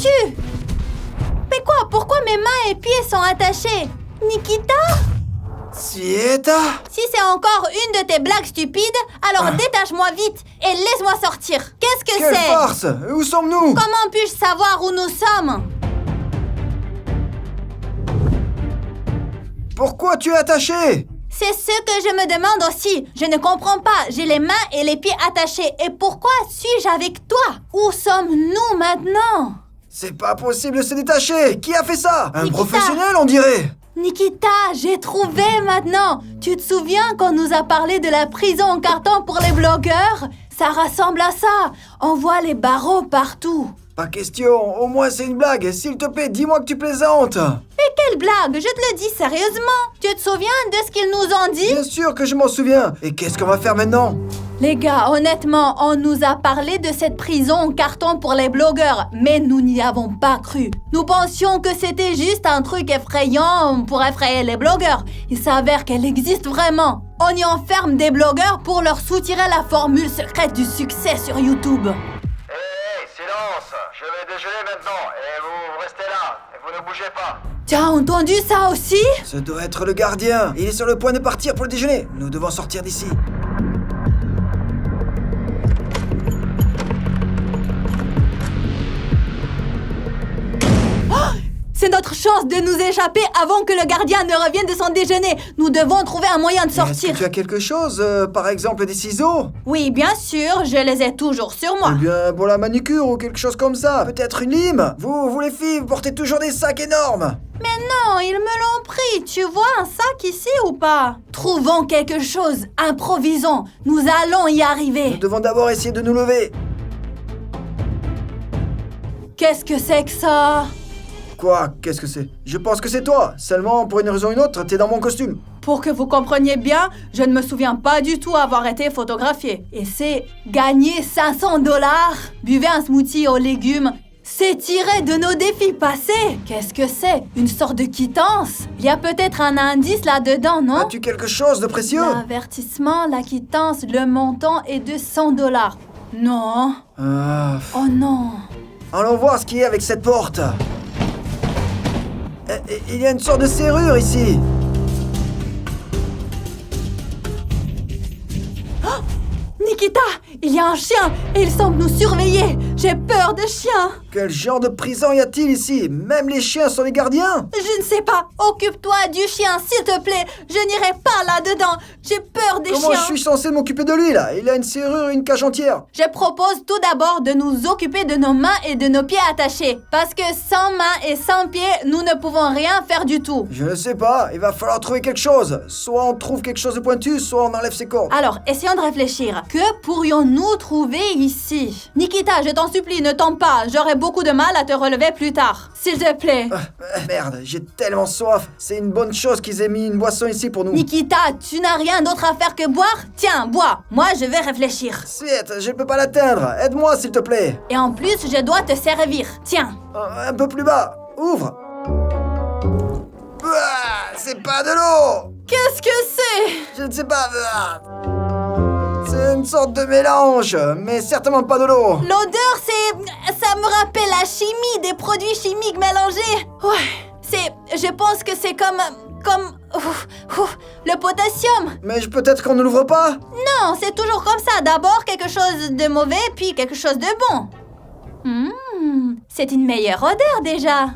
foutu! Mais quoi? Pourquoi mes mains et pieds sont attachés? Nikita? Sieta? Si c'est encore une de tes blagues stupides, alors détache-moi vite et laisse-moi sortir. Qu'est-ce que Quelle c'est? farce! Où sommes-nous? Comment puis-je savoir où nous sommes? Pourquoi tu es attaché? C'est ce que je me demande aussi. Je ne comprends pas. J'ai les mains et les pieds attachés. Et pourquoi suis-je avec toi? Où sommes-nous maintenant? C'est pas possible de se détacher! Qui a fait ça? Un Nikita. professionnel, on dirait! Nikita, j'ai trouvé maintenant. Tu te souviens quand on nous a parlé de la prison en carton pour les blogueurs? Ça ressemble à ça. On voit les barreaux partout. Pas question, au moins c'est une blague. S'il te plaît, dis-moi que tu plaisantes. Mais quelle blague, je te le dis sérieusement. Tu te souviens de ce qu'ils nous ont dit? Bien sûr que je m'en souviens. Et qu'est-ce qu'on va faire maintenant? Les gars, honnêtement, on nous a parlé de cette prison en carton pour les blogueurs, mais nous n'y avons pas cru. Nous pensions que c'était juste un truc effrayant pour effrayer les blogueurs. Il s'avère qu'elle existe vraiment. On y enferme des blogueurs pour leur soutirer la formule secrète du succès sur YouTube. Hey, silence! Je vais déjeuner maintenant et vous restez là et vous ne bougez pas. T'as entendu ça aussi? Ce doit être le gardien. Il est sur le point de partir pour le déjeuner. Nous devons sortir d'ici. C'est notre chance de nous échapper avant que le gardien ne revienne de son déjeuner. Nous devons trouver un moyen de Est-ce sortir. que tu as quelque chose? Par exemple des ciseaux? Oui, bien sûr, je les ai toujours sur moi. Ou bien pour la manucure ou quelque chose comme ça. Peut-être une lime? Vous les filles, vous portez toujours des sacs énormes. Mais non, ils me l'ont pris. Tu vois un sac ici ou pas? Trouvons quelque chose. Improvisons. Nous allons y arriver. Nous devons d'abord essayer de nous lever. Qu'est-ce que c'est que ça? Quoi? Qu'est-ce que c'est? Je pense que c'est toi. Seulement, pour une raison ou une autre, t'es dans mon costume. Pour que vous compreniez bien, je ne me souviens pas du tout avoir été photographié. Et c'est gagner 500 $, buvez un smoothie aux légumes. C'est tiré de nos défis passés. Qu'est-ce que c'est? Une sorte de quittance? Il y a peut-être un indice là-dedans, non? As-tu quelque chose de précieux? L'avertissement, la quittance, le montant est de 100 $. Non. Oh non. Allons voir ce qu'il y a avec cette porte. Il y a une sorte de serrure ici. Nikita, il y a un chien et il semble nous surveiller. J'ai peur de chiens. Quel genre de prison y a-t-il ici? Même les chiens sont les gardiens? Je ne sais pas. Occupe-toi du chien, s'il te plaît. Je n'irai pas là-dedans. J'ai peur des Comment chiens. je suis censé m'occuper de lui, là? Il a une serrure et une cage entière. Je propose tout d'abord de nous occuper de nos mains et de nos pieds attachés. Parce que sans mains et sans pieds, nous ne pouvons rien faire du tout. Je ne sais pas, il va falloir trouver quelque chose. Soit on trouve quelque chose de pointu, soit on enlève ses cordes. Alors, essayons de réfléchir. Que pourrions-nous trouver ici? Nikita, je t'en supplie, ne tombe pas. J'aurai beaucoup de mal à te relever plus tard. S'il te plaît. Merde, j'ai tellement soif. C'est une bonne chose qu'ils aient mis une boisson ici pour nous. Nikita, tu n'as rien d'autre à faire que boire? Tiens, bois. Moi, je vais réfléchir. Suite, je ne peux pas l'atteindre. Aide-moi, s'il te plaît. Et en plus, je dois te servir. Tiens. Un peu plus bas. Ouvre. C'est pas de l'eau. Qu'est-ce que c'est? Je ne sais pas. C'est une sorte de mélange, mais certainement pas de l'eau. L'odeur, ça me rappelle la chimie, des produits chimiques mélangés. Ouais, je pense que c'est comme le potassium. Mais peut-être qu'on ne l'ouvre pas. Non, c'est toujours comme ça. D'abord quelque chose de mauvais, puis quelque chose de bon. C'est une meilleure odeur déjà.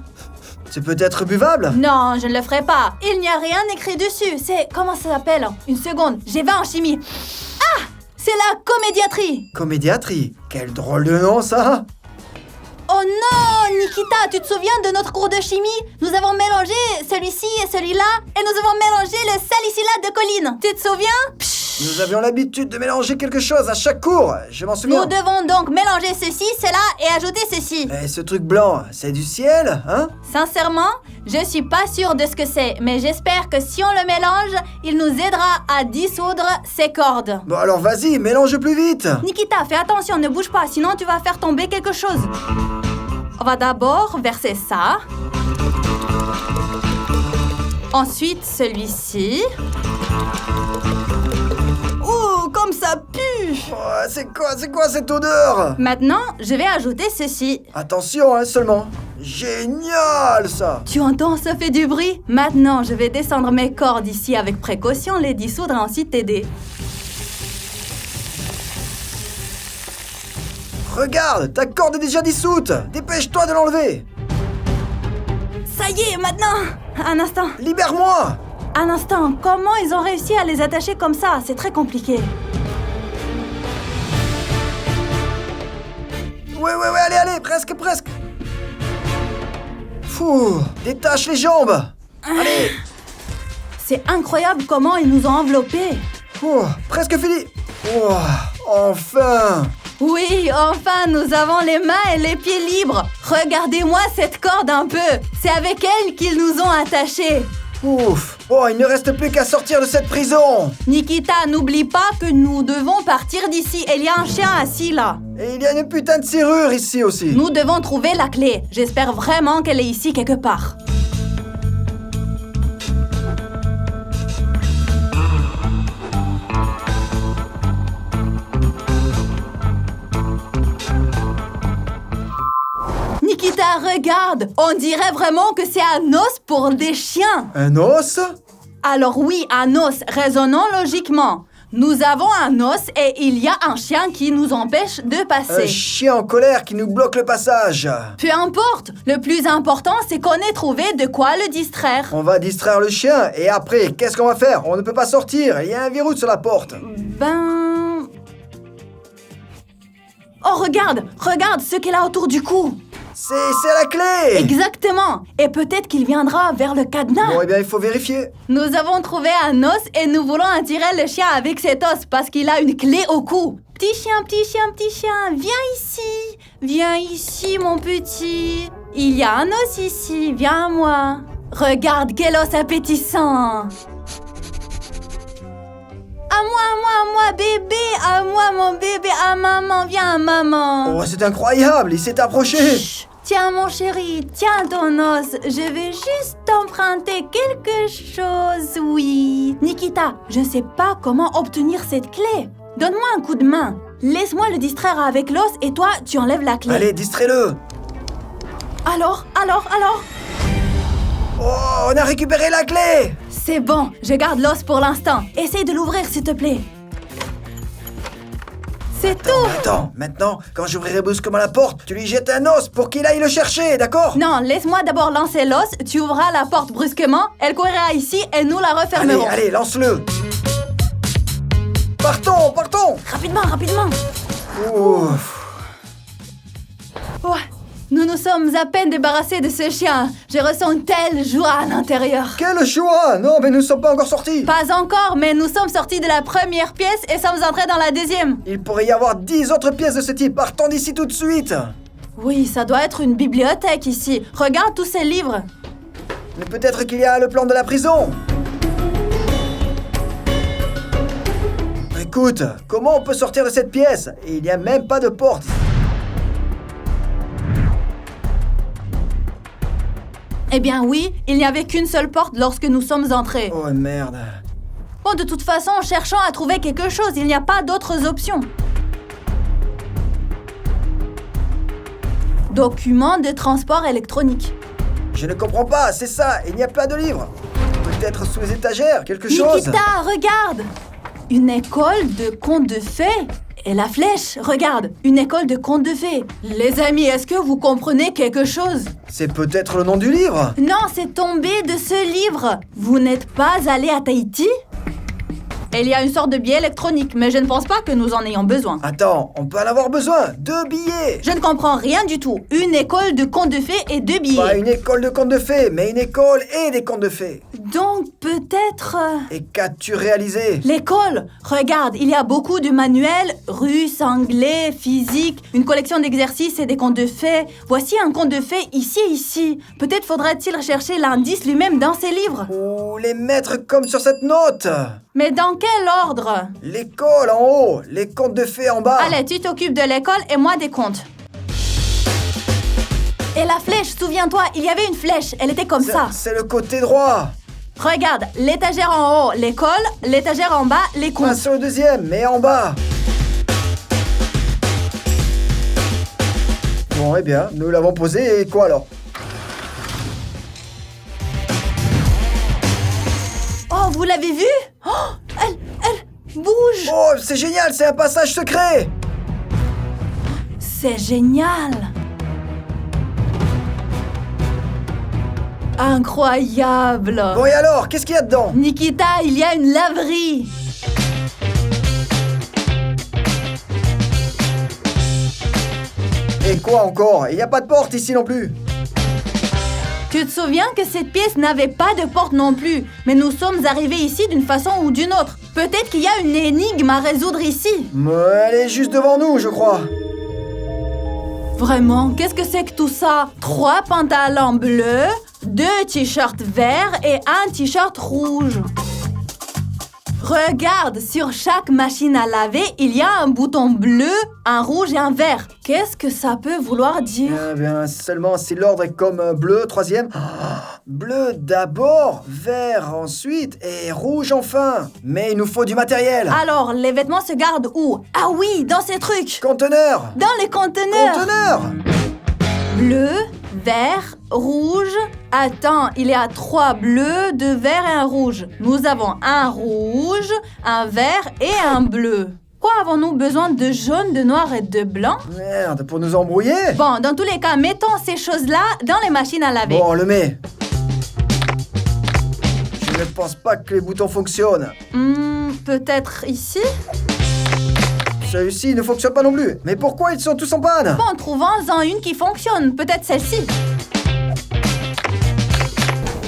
C'est peut-être buvable. Non, je ne le ferai pas. Il n'y a rien écrit dessus. C'est... Comment ça s'appelle? Une seconde, j'ai 20 en chimie. Ah! C'est la comédiatrie. Comédiatrie. Quel drôle de nom, ça. Oh non, Nikita, tu te souviens de notre cours de chimie? Nous avons mélangé celui-ci et celui-là, et nous avons mélangé le salicylate de choline. Tu te souviens? Nous avions l'habitude de mélanger quelque chose à chaque cours. Je m'en souviens. Nous devons donc mélanger ceci, cela et ajouter ceci. Et ce truc blanc, c'est du ciel, hein? Sincèrement, je suis pas sûre de ce que c'est, mais j'espère que si on le mélange, il nous aidera à dissoudre ces cordes. Bon alors vas-y, mélange plus vite. Nikita, fais attention, ne bouge pas, sinon tu vas faire tomber quelque chose. On va d'abord verser ça. Ensuite, celui-ci. Oh, comme ça pue! C'est quoi cette odeur? Maintenant, je vais ajouter ceci. Attention, hein, seulement. Génial, ça! Tu entends, ça fait du bruit? Maintenant, je vais descendre mes cordes ici avec précaution, les dissoudre et ensuite t'aider. Regarde, ta corde est déjà dissoute! Dépêche-toi de l'enlever! Ça y est, maintenant! Un instant. Libère-moi! Un instant, comment ils ont réussi à les attacher comme ça? C'est très compliqué. Ouais, allez, presque! Fou, détache les jambes! Allez! C'est incroyable comment ils nous ont enveloppés. Presque fini! Enfin! Oui, enfin, nous avons les mains et les pieds libres. Regardez-moi cette corde un peu. C'est avec elle qu'ils nous ont attachés. Ouf! Bon, il ne reste plus qu'à sortir de cette prison! Nikita, n'oublie pas que nous devons partir d'ici. Il y a un chien assis là. Et il y a une putain de serrure ici aussi! Nous devons trouver la clé. J'espère vraiment qu'elle est ici quelque part. Nikita, regarde! On dirait vraiment que c'est un os pour des chiens. Un os? Alors oui, un os, raisonnons logiquement. Nous avons un os et il y a un chien qui nous empêche de Un passer. chien en colère qui nous bloque le passage! Peu importe, le plus important c'est qu'on ait trouvé de quoi le distraire. On va distraire le chien et après, qu'est-ce qu'on va faire? On ne peut pas sortir, il y a un verrou sur la porte! Oh regarde ce qu'elle a autour du cou. C'est la clé! Exactement. Et peut-être qu'il viendra vers le cadenas. Bon, eh bien, il faut vérifier. Nous avons trouvé un os et nous voulons attirer le chien avec cet os parce qu'il a une clé au cou. Petit chien, viens ici, mon petit. Il y a un os ici, viens à moi. Regarde quel os appétissant. À moi, bébé, à moi, mon bébé, à maman, viens à maman. Oh, c'est incroyable, il s'est approché! Chut. Tiens, mon chéri, tiens ton os. Je vais juste t'emprunter quelque chose, oui. Nikita, je ne sais pas comment obtenir cette clé. Donne-moi un coup de main. Laisse-moi le distraire avec l'os et toi, tu enlèves la clé. Allez, distrais-le! Alors Oh, on a récupéré la clé! C'est bon, je garde l'os pour l'instant. Essaye de l'ouvrir, s'il te plaît. C'est tout. Attends, maintenant, quand j'ouvrirai brusquement la porte, tu lui jettes un os pour qu'il aille le chercher, d'accord? Non, laisse-moi d'abord lancer l'os, tu ouvras la porte brusquement, elle courra ici et nous la refermerons. Allez, lance-le! Partons! Rapidement. Ouf! Ouais, nous nous sommes à peine débarrassés de ce chien. Je ressens une telle joie à l'intérieur. Quelle joie! Non, mais nous ne sommes pas encore sortis! Pas encore, mais nous sommes sortis de la première pièce et sommes entrés dans la deuxième. Il pourrait y avoir 10 autres pièces de ce type. Partons d'ici tout de suite! Oui, ça doit être une bibliothèque ici. Regarde tous ces livres. Mais peut-être qu'il y a le plan de la prison! Écoute, comment on peut sortir de cette pièce? Et il n'y a même pas de porte. Eh bien oui, il n'y avait qu'une seule porte lorsque nous sommes entrés. Oh merde. Bon, de toute façon, cherchons à trouver quelque chose. Il n'y a pas d'autres options. Document de transport électronique. Je ne comprends pas, c'est ça, il n'y a pas de livre. Peut-être sous les étagères, quelque chose. Nikita, regarde! Une école de contes de fées. Et la flèche, regarde, une école de contes de fées. Les amis, est-ce que vous comprenez quelque chose? C'est peut-être le nom du livre. Non, c'est tombé de ce livre. Vous n'êtes pas allé à Tahiti? Il y a une sorte de billet électronique, mais je ne pense pas que nous en ayons besoin. Attends, on peut en avoir besoin. 2 billets. Je ne comprends rien du tout. Une école de contes de fées et 2 billets. Pas une école de contes de fées, mais une école et des contes de fées. Donc peut-être... Et qu'as-tu réalisé? L'école! Regarde, il y a beaucoup de manuels, russe, anglais, physique, une collection d'exercices et des contes de fées. Voici un conte de fées ici. Peut-être faudra-t-il chercher l'indice lui-même dans ces livres. Ou les mettre comme sur cette note. Mais dans quel ordre? L'école en haut, les contes de fées en bas. Allez, tu t'occupes de l'école et moi des contes. Et la flèche, souviens-toi, il y avait une flèche, elle était comme ça. C'est le côté droit. Regarde, l'étagère en haut, l'école, l'étagère en bas, les Pas contes. sur le deuxième, mais en bas. Bon, eh bien, nous l'avons posé et quoi alors? Oh, vous l'avez vu? Oh, elle bouge! Oh, c'est génial, c'est un passage secret! C'est génial! Incroyable! Bon, et alors, qu'est-ce qu'il y a dedans? Nikita, il y a une laverie! Et quoi encore? Il n'y a pas de porte ici non plus. Tu te souviens que cette pièce n'avait pas de porte non plus, mais nous sommes arrivés ici d'une façon ou d'une autre. Peut-être qu'il y a une énigme à résoudre ici. Mais elle est juste devant nous, je crois. Vraiment, qu'est-ce que c'est que tout ça? 3 pantalons bleus, 2 t-shirts verts et 1 t-shirt rouge. Regarde, sur chaque machine à laver, il y a un bouton bleu, un rouge et un vert. Qu'est-ce que ça peut vouloir dire? Eh bien, seulement si l'ordre est comme bleu, troisième. Bleu d'abord, vert ensuite et rouge enfin. Mais il nous faut du matériel. Alors, les vêtements se gardent où? Ah oui, dans ces trucs. Conteneur. Dans les conteneurs. Conteneur. Bleu, vert, rouge. Attends, il y a 3 bleus, 2 verts et un rouge. Nous avons un rouge, un vert et un bleu. Quoi avons-nous besoin de jaune, de noir et de blanc? Merde, pour nous embrouiller? Bon, dans tous les cas, mettons ces choses-là dans les machines à laver. Bon, on le met. Je ne pense pas que les boutons fonctionnent. Peut-être ici? Celui-ci ne fonctionne pas non plus. Mais pourquoi ils sont tous en panne? Bon, trouvons-en une qui fonctionne. Peut-être celle-ci.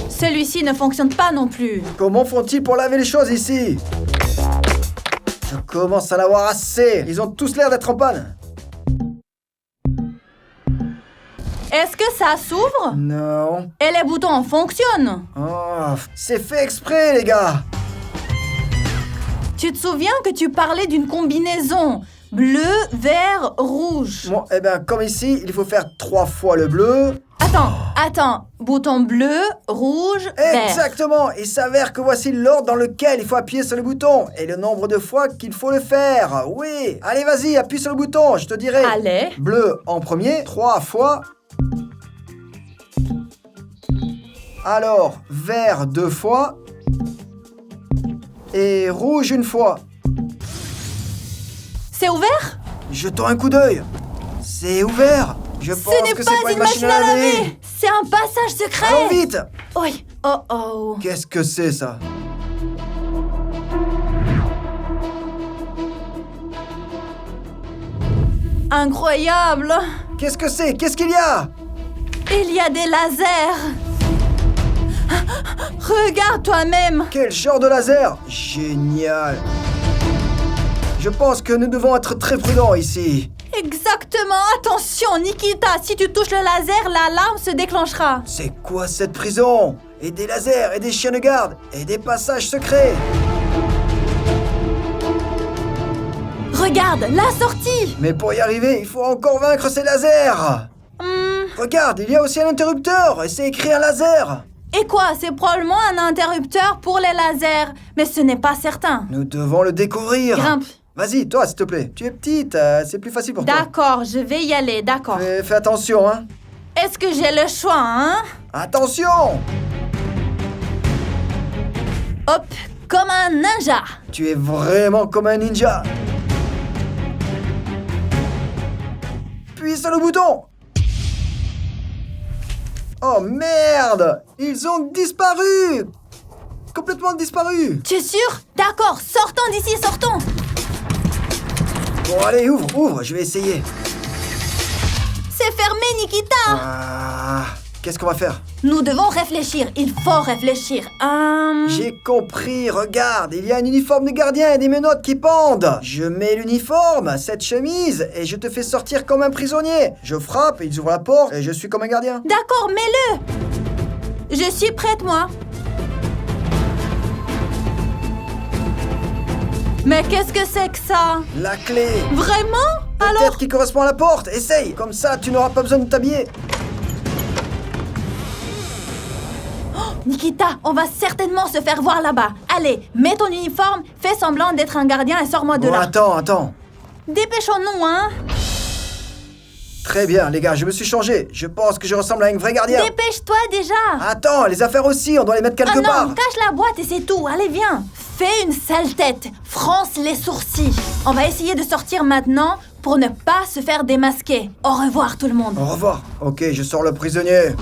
Celui-ci ne fonctionne pas non plus. Comment font-ils pour laver les choses ici? Je commence à en avoir assez. Ils ont tous l'air d'être en panne. Est-ce que ça s'ouvre? Non. Et les boutons fonctionnent? Oh, c'est fait exprès, les gars. Tu te souviens que tu parlais d'une combinaison bleu, vert, rouge? Bon, eh bien, comme ici, il faut faire 3 fois le bleu. Attends. Bouton bleu, rouge, vert. Exactement. Il s'avère que voici l'ordre dans lequel il faut appuyer sur le bouton et le nombre de fois qu'il faut le faire. Oui. Allez, vas-y, appuie sur le bouton, je te dirai. Allez. Bleu en premier, 3 fois. Alors, vert 2 fois. Et rouge 1 fois. C'est ouvert? Jetons un coup d'œil. C'est ouvert. Je pense Ce n'est que pas c'est pas une machine à laver. C'est un passage secret. Allons vite. Oui. Oh. Qu'est-ce que c'est ça? Incroyable. Qu'est-ce que c'est? Qu'est-ce qu'il y a? Il y a des lasers. Regarde toi-même. Quel genre de laser? Génial. Je pense que nous devons être très prudents ici. Exactement. Attention, Nikita. Si tu touches le laser, l'alarme se déclenchera. C'est quoi cette prison? Et des lasers, et des chiens de garde, et des passages secrets. Regarde, la sortie. Mais pour y arriver, il faut encore vaincre ces lasers. Regarde, il y a aussi un interrupteur, et c'est écrit un laser. Et quoi? C'est probablement un interrupteur pour les lasers. Mais ce n'est pas certain. Nous devons le découvrir. Grimpe. Vas-y, toi, s'il te plaît. Tu es petite, c'est plus facile pour toi. D'accord, je vais y aller, d'accord. Fais attention, hein. Est-ce que j'ai le choix, hein? Attention! Hop, comme un ninja. Tu es vraiment comme un ninja. Puis sur le bouton. Oh merde! Ils ont disparu! Complètement disparu! Tu es sûr? D'accord, sortons d'ici, sortons. Bon allez, ouvre, je vais essayer. C'est fermé, Nikita. Qu'est-ce qu'on va faire? Nous devons réfléchir, il faut réfléchir. J'ai compris, regarde, il y a un uniforme de gardien et des menottes qui pendent. Je mets l'uniforme, cette chemise, et je te fais sortir comme un prisonnier. Je frappe, ils ouvrent la porte, et je suis comme un gardien. D'accord, mets-le. Je suis prête, moi. Mais qu'est-ce que c'est que ça? La clé. Vraiment? Alors? Peut-être qui correspond à la porte, essaye. Comme ça, tu n'auras pas besoin de t'habiller. Nikita, on va certainement se faire voir là-bas. Allez, mets ton uniforme, fais semblant d'être un gardien et sors-moi de Bon, là. attends. Dépêchons-nous, hein. Très bien, les gars, je me suis changé. Je pense que je ressemble à un vrai gardien. Dépêche-toi déjà. Attends, les affaires aussi, on doit les mettre quelque Ah part. non, cache la boîte et c'est tout. Allez, viens. Fais une sale tête. Fronce les sourcils. On va essayer de sortir maintenant pour ne pas se faire démasquer. Au revoir tout le monde. Au revoir. Ok, je sors le prisonnier.